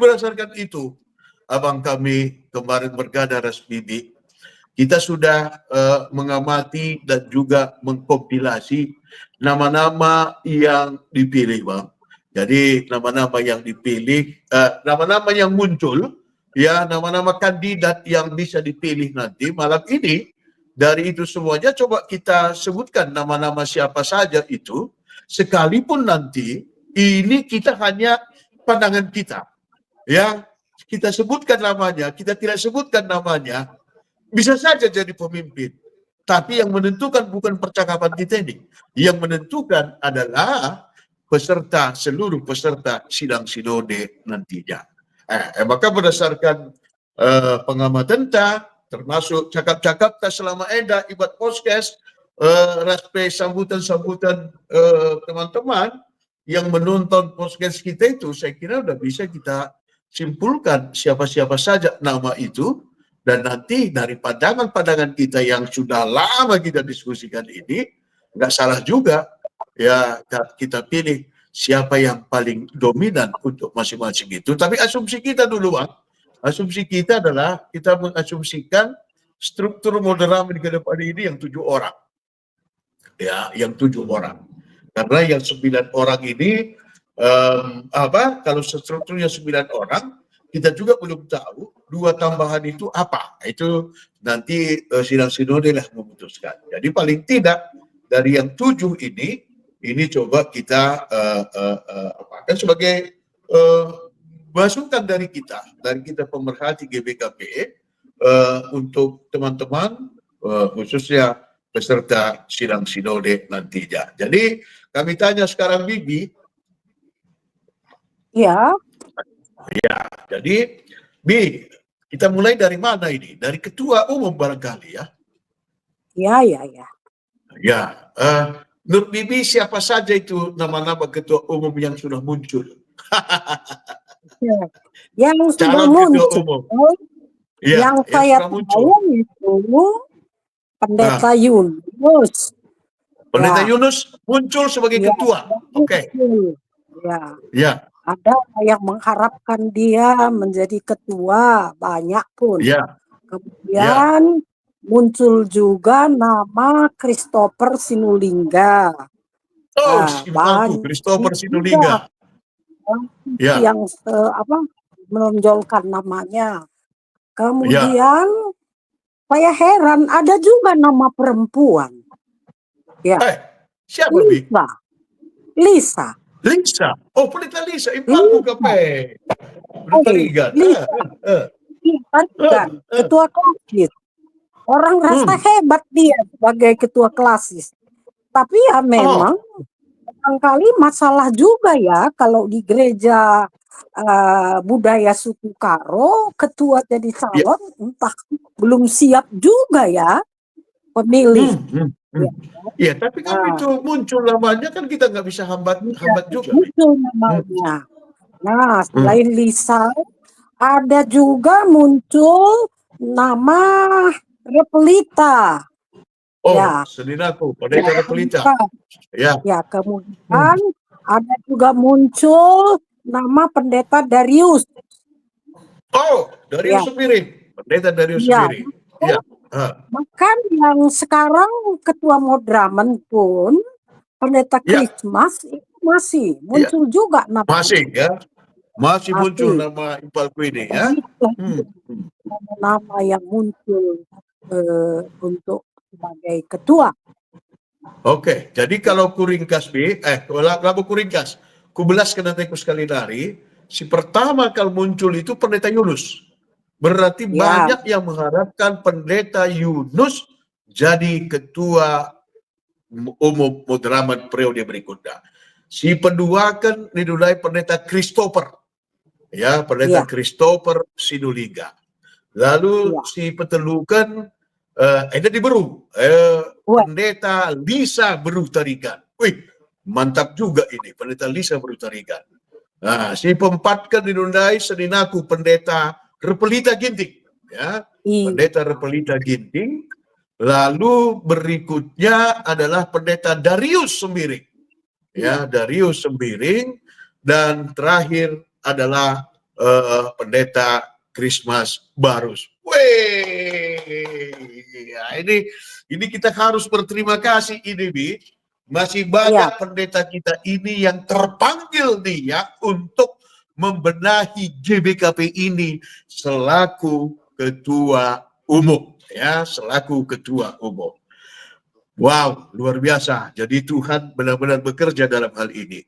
berdasarkan itu, abang kami kemarin bergada Rasbibi, kita sudah mengamati dan juga mengkompilasi nama-nama yang dipilih, Bang. Jadi nama-nama yang dipilih, nama-nama yang muncul, ya, nama-nama kandidat yang bisa dipilih nanti malam ini. Dari itu semuanya coba kita sebutkan nama-nama siapa saja itu, sekalipun nanti ini kita hanya pandangan kita, ya, kita sebutkan namanya, kita tidak sebutkan namanya, bisa saja jadi pemimpin. Tapi yang menentukan bukan percakapan kita ini. Yang menentukan adalah seluruh peserta sidang sinode nantinya. Maka berdasarkan pengamatan termasuk cakap-cakap selama eda ibat podcast, raspe sambutan-sambutan teman-teman yang menonton podcast kita itu, saya kira udah bisa kita simpulkan siapa-siapa saja nama itu. Dan nanti dari pandangan-pandangan kita yang sudah lama kita diskusikan ini, nggak salah juga ya kita pilih siapa yang paling dominan untuk masing-masing itu. Tapi asumsi kita dulu, Bang. Asumsi kita adalah kita mengasumsikan struktur moderamen ke depan ini yang 7 orang. Ya, yang 7 orang. Karena yang 9 orang ini, kalau strukturnya 9 orang, kita juga belum tahu 2 tambahan itu apa. Itu nanti sidang sinode lah memutuskan. Jadi paling tidak dari yang 7 ini coba kita apakan sebagai masukan dari kita pemerhati GBKP untuk teman-teman khususnya peserta sidang sinode nantinya. Jadi kami tanya sekarang Bibi. Ya. Ya, jadi Bi, kita mulai dari mana ini? Dari ketua umum barangkali ya? Ya. Ya, menurut Bibi siapa saja itu nama-nama ketua umum yang sudah muncul? Yang sudah Calon muncul, ketua umum. Ya, yang saya tahu itu Pendeta Yunus. Pendeta Yunus muncul sebagai ketua. Oke. Ya. Ada yang mengharapkan dia menjadi ketua, banyak pun. Ya. Kemudian muncul juga nama Christopher Sinulinga. Christopher Sinulinga. Yang menonjolkan namanya. Kemudian saya heran ada juga nama perempuan. Ya. Siapa, Lisa. Lisa. Oh, Pendeta Lisa. Impalku kape. Pendeta Regan. Ketua klasis. Orang rasa hebat dia sebagai ketua klasis. Tapi ya memang barangkali masalah juga ya kalau di gereja budaya suku Karo ketua jadi calon entah belum siap juga ya pemilih. Iya, tapi kan itu muncul namanya kan kita nggak bisa hambat juga. Muncul namanya. Nah, selain Lisa, ada juga muncul nama Repelita. Seninaku, Pendeta Repelita. Ya, kemudian ada juga muncul nama Pendeta Darius. Oh, Darius Sembiring. Pendeta Darius Sembiring. Iya. Bahkan yang sekarang ketua Modramen pun Pendeta Christmas itu masih muncul juga nama. Masih muncul nama Impalku ini ya. Nama yang muncul untuk sebagai ketua. Oke, jadi kalau kuringkas kalau kuringkas, kubelaskan nanti sekali dari si pertama kalau muncul itu Pendeta Yunus. Berarti banyak yang mengharapkan Pendeta Yunus jadi ketua umum Modramen periode berikutnya. Si kedua kan dinulai Pendeta Christopher. Ya, Pendeta Christopher Sinulinga. Lalu si petelukan ada di Beru. Pendeta Lisa Beru Tarigan. Wih, mantap juga ini Pendeta Lisa Beru Tarigan. Nah, si keempat kan dinulai seninaku Pendeta Repelita Ginting, ya, Pendeta Repelita Ginting. Lalu berikutnya adalah Pendeta Darius Sembiring, ya, Darius Sembiring, dan terakhir adalah pendeta Christmas Barus. Weh, ya, ini kita harus berterima kasih ini, Bi. Masih banyak pendeta kita ini yang terpanggil nih ya untuk membenahi GBKP ini selaku ketua umum, ya, selaku ketua umum. Wow, luar biasa. Jadi Tuhan benar-benar bekerja dalam hal ini.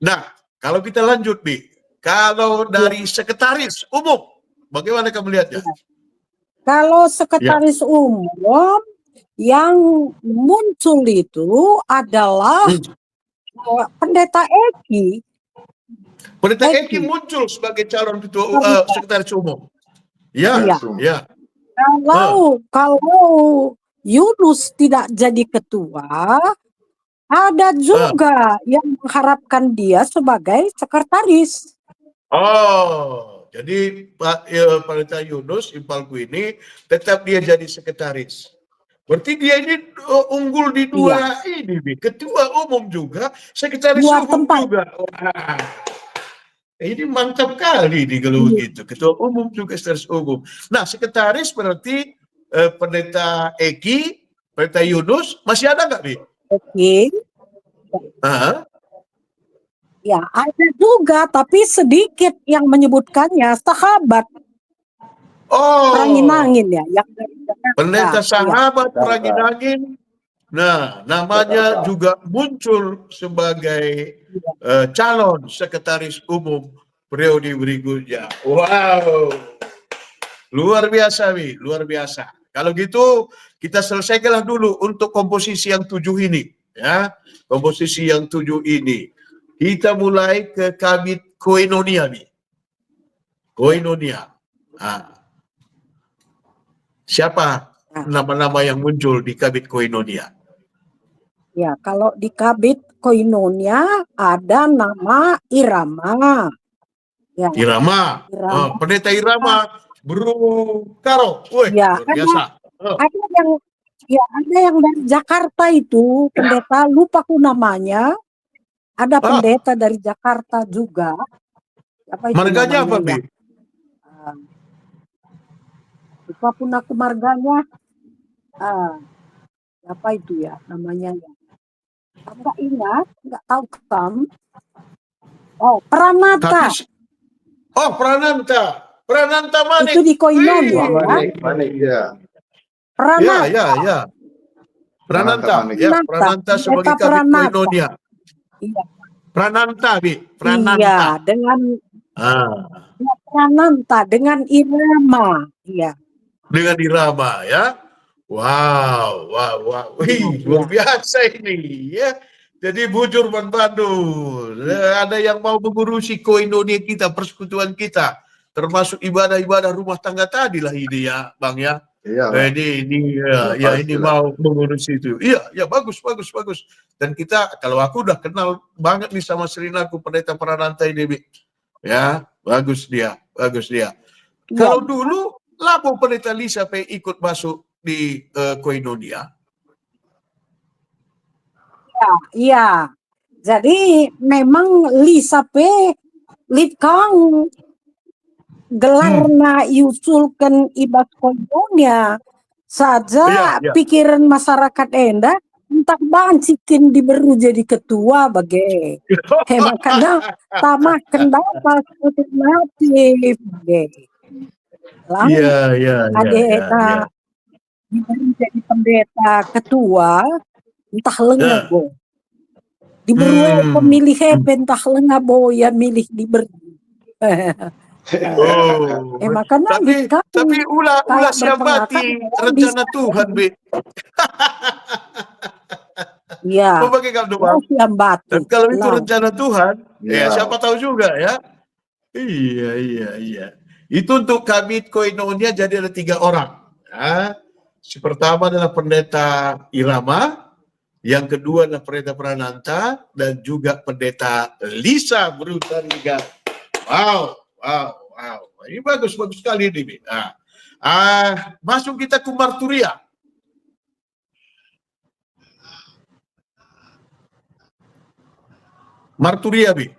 Nah, kalau kita lanjut, Bi, kalau dari sekretaris umum, bagaimana kamu melihatnya? Kalau sekretaris umum yang muncul itu adalah Pendeta Eki. Pendeta Eki muncul sebagai calon ketua sekretaris umum. Ya, ya. Kalau Yunus tidak jadi ketua, ada juga yang mengharapkan dia sebagai sekretaris. Oh, jadi Pak Pendeta Yunus Impalku ini tetap dia jadi sekretaris. Berarti dia ini unggul di dua ini, ketua umum juga, sekretaris umum juga. Wah, ini mantap kali nih kalau begitu. Ketua umum juga sekretaris umum. Nah, sekretaris berarti Pendeta Eki, Pendeta Yunus, masih ada nggak, Bi? Oke. Ya, ada juga, tapi sedikit yang menyebutkannya sahabat. Peranginangin ya, yang dari Jakarta. Pendeta sahabat Peranginangin. Nah, namanya juga muncul sebagai calon sekretaris umum periode berikutnya. Wow, luar biasa, Wi, luar biasa. Kalau gitu kita selesaikanlah dulu untuk komposisi yang 7 ini, ya. Komposisi yang 7 ini. Kita mulai ke Kabid Koinonia, Wi. Koinonia. Nah, siapa nama-nama yang muncul di Kabid Koinonia? Ya, kalau di Kabid Koinonia ada nama Irama. Ya. Irama. Pendeta Irama Bro Karo. Ya, luar biasa. Ada yang dari Jakarta itu, pendeta lupa aku namanya. Ada pendeta dari Jakarta juga. Apa itu marganya namanya? Apa, Bi? Lupa pun aku marganya. Apa itu ya namanya? Enggak ingat, enggak tahu kan. Oh, Pranata. Prananta. Prananta Manik. Itu di Koinonia. Manik, ya. Pranata. Ya. Prananta. Ya, Prananta sebagai Kabid Koinonia. Iya. Prananta, Bi. Prananta. Iya, dengan Prananta, dengan Irama. Iya. Dengan Irama, ya. Wow. Wih, luar biasa ini, ya. Jadi bujur Bang Bandul. Ada yang mau mengurusi Koinonia kita, persekutuan kita, termasuk ibadah-ibadah rumah tangga tadi lah ini ya, Bang ya. Iya. Ini mau mengurus itu. Iya, bagus. Dan kita, kalau aku udah kenal banget nih sama Serinaku Pendeta Prananta ini, Bi. Ya, bagus dia. Kalau dulu, lapo Pendeta Lisa ikut masuk di Koinonia. Iya. Jadi memang Lisa P. Litkang gelarna yusulkan ibas Koinonia saja pikiran masyarakat enda entah bancikin diberu jadi ketua bagai makanya tamah kendapa seperti natif ada diberu jadi pendeta ketua entah lengabo diberu pemilih entah lengabo ya milih diberu makanya tapi ulah siapati rencana Tuhan, Bi. Iya. Dan kalau itu rencana Tuhan, ya siapa tahu juga ya. Iya. Itu untuk Kabid Koinonia jadi ada 3 orang. Ya. Si pertama adalah Pendeta Irama, yang kedua adalah Pendeta Prananta, dan juga Pendeta Lisa Brutariga. Wow. Ini bagus sekali ini. Masuk kita ke Marturia. Marturia, Bi.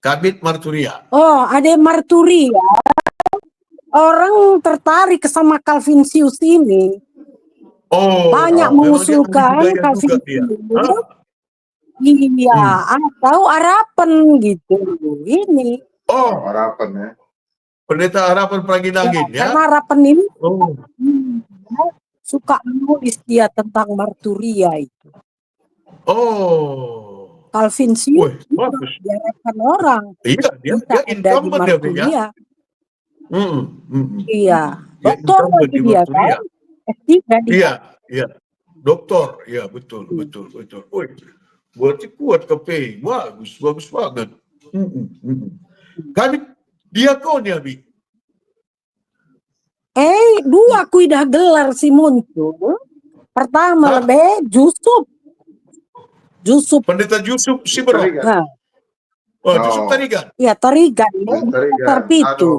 Kabit Marturia. Oh, ada Marturia. Orang tertarik sama Calvinsius ini. Oh, Banyak memang dia ahli mengusulkan budaya juga dia. Calvinsius. Iya, atau Harapan gitu. Ini. Oh, Harapan ya. Pendeta Harapan Praginangin ya. Karena Harapan ini Oh, suka menulis dia tentang Marturia itu. oh. Calvinsius Wih, bagus. diharapkan orang. Iya, dia Bisa ada di incumbent dia, Bek, ya. Marturia. Iya, Iya. Doktor incumbent lagi di dia Marturia. kan. S3 dia. Iya, iya. Doktor, ya betul. Wih, berarti kuat KPI. Bagus banget. Kami diakon ya, Bi. Dua kui dah gelar si muncul. Pertama lebih Jusuf. Pendeta Yusuf Siberong. Tarigan. Nah, Jusuf Tarigan. ya Tarigan. Tarigan. Terpitu.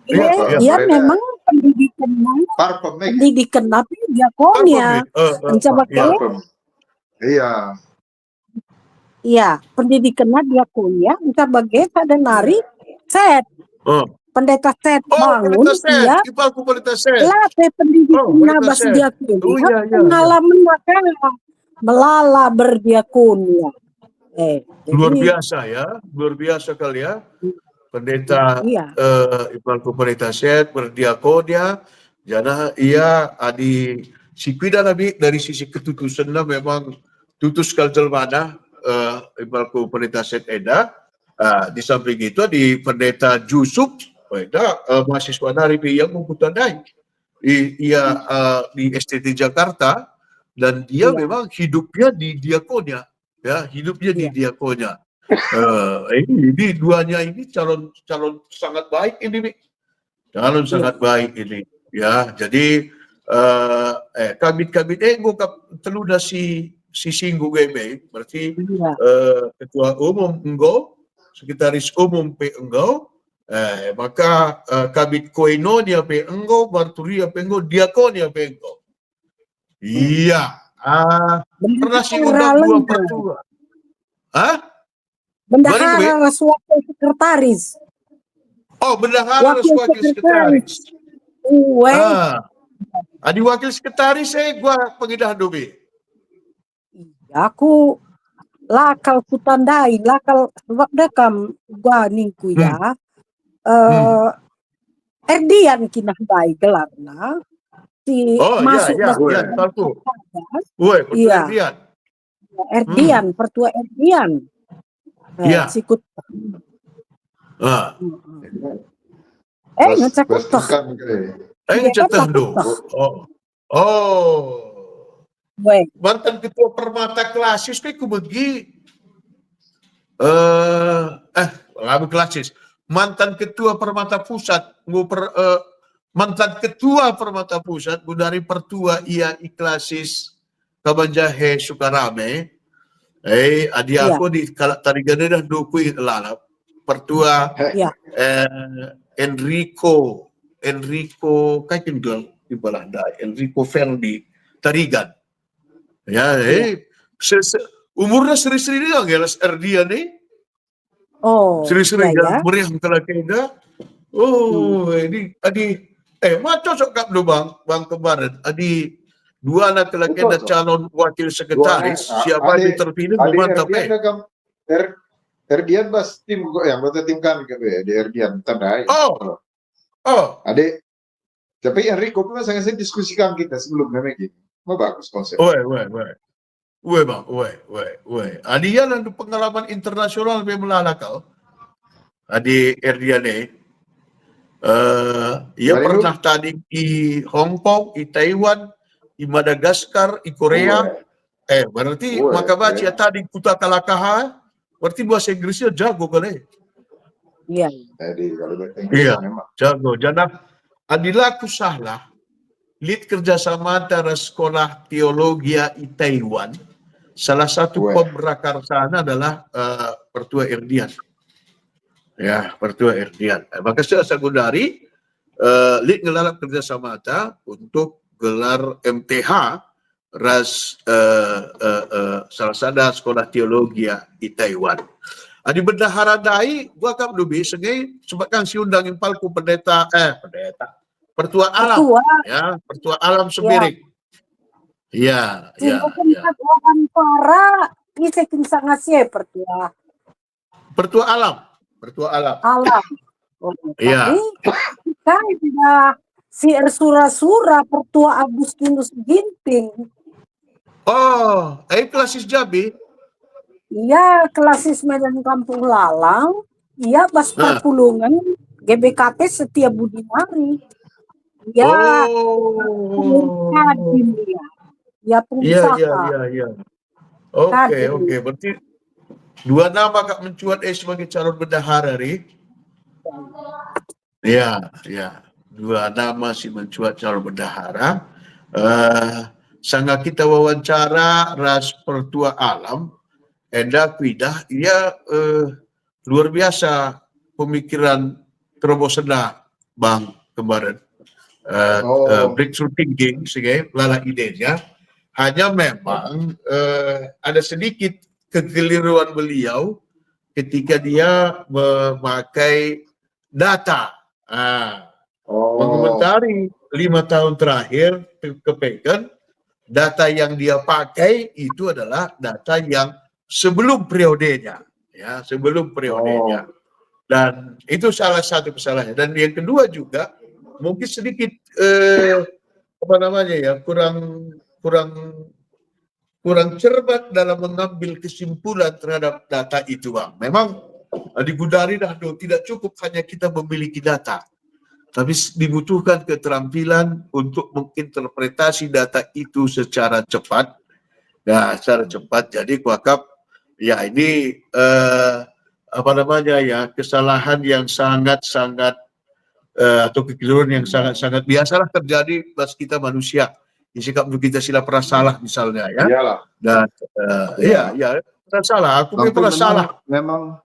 Iya, Dia Breda. memang pendidikan Parfum, Mek. pendidikan apa diakonia. Mencoba Parfum. Iya. Iya, pendidikan diakonia sebagai sadenari set. Pendeta set bangun dia Kipalku pendeta set. latih pendidikan pendeta bas set. diakonia. Iya. Pengalaman maka melala berdiakonia. Luar Jadi, biasa ya, luar biasa kali ya. Pendeta iya. Kipalku pendeta set berdiakonia. Jana ia adi sikuida nabi dari sisi ketutusan memang tutus kaljal mana Kipalku pendeta set eda. Di samping itu di pendeta Jusuf mahasiswa dari yang memputandai ia di STT Jakarta dan dia memang hidupnya di diakonia ya di diakonia. Ini duanya ini calon sangat baik ini calon sangat baik ini ya. Jadi kabit ngokap teluda si singgung game berarti ketua umum engkau, sekretaris umum pe engkau, maka kabit koinonia pe engkau, Marturia pe engkau, diakonia pe engkau. Iya. Pernah sih undang dua pertua. Bendahara wakil sekretaris. Oh, bendahara wakil sekretaris. Adi wakil sekretaris gua pengidah dobe. Aku lakal kutandai, lakal sebab dekam gua ningku ya. Erdian kinah baik gelarna. Si masuk Erdian. Erdian, pertua Erdian. Sikut. Ngecakut toh. Ngecakut toh. Mantan ketua Permata Klasis kayak kubegi. Klasis. Mantan ketua Permata Pusat, mantan ketua Permata Pusat, dari pertua ia iklasis Kabanjahe Sukarame. Adi aku di Tarigan dah dukui lalap. Pertua Enrico kayak tinggal di Belanda. Enrico Ferdi Tarigan. Ya, umurnya seri-seri dia ngelas Erdian nih. Seri-seri ya. Meriah kalau kena. Ini macam cocok do bang kemarin. Adi dua anak laki ada calon wakil sekretaris. Siapa yang terpilih memantap Erdian bas tim yang berarti tim kami di Erdian tandai. Adik. Tapi Enrico pun saya diskusikan kita sebelumnya begini. Bagus konsep. Bang. Adi yang ada pengalaman internasional yang melalakal. Adi Erdiane. Ia pernah tadi di Hong Kong, di Taiwan, di Madagaskar, di Korea. Berarti maka baca tadi kuta kalakaha, berarti bahasa Inggrisnya jago kali. Iya. Iya, jago. Jangan adilaku salah. Lead kerjasama antara sekolah teologi di Taiwan, salah satu pemrakarsana adalah Pertua Erdian. Ya, Pertua Erdian. Maka saya sekundari lead ngelalap kerjasama untuk gelar MTH ras salah satu sekolah teologi di Taiwan. Di bendahara dai gua kan dubi sengai sebab kan si undang impalku pertua alam ya, pertua alam Sembiring. Iya, iya, iya. Orang para ini kinsa ngasih pertua. Pertua alam, pertua alam. Alam. Iya. Tapi kan tidak si Ersura-sura pertua Agustinus Ginting. Oh, klasis Jabi. Iya, klasis Medan Kampung Lalang. Iya, Bas Perpulungan GBKP Setia Budi Mari. Ya, Kadin dia. Ya, pengusaha. Iya. Oke. Berarti dua nama Kak mencuat sebagai calon bendahara, Ri. Iya. Dua nama si mencuat calon bendahara. Sangat kita wawancara ras pertua alam. Enda Kwidah, ia luar biasa pemikiran terobosena Bang kemarin. Breakthrough thinking sebagai lala idenya. Hanya memang ada sedikit kekeliruan beliau ketika dia memakai data. Mengomentari 5 tahun terakhir kepekan data yang dia pakai itu adalah data yang sebelum periodenya, ya, sebelum periodenya. Dan itu salah satu kesalahannya. Dan yang kedua juga mungkin sedikit kurang cermat dalam mengambil kesimpulan terhadap data itu, Bang. Memang di Gudari tidak cukup hanya kita memiliki data, tapi dibutuhkan keterampilan untuk menginterpretasi data itu secara cepat. Nah, secara cepat. Jadi kuakap ya ini kesalahan yang sangat-sangat atau kekeliruan yang sangat-sangat biasalah terjadi pas kita manusia. Sikap kita silap pernah salah misalnya ya. Iyalah. Dan pernah salah. Aku pernah salah. Memang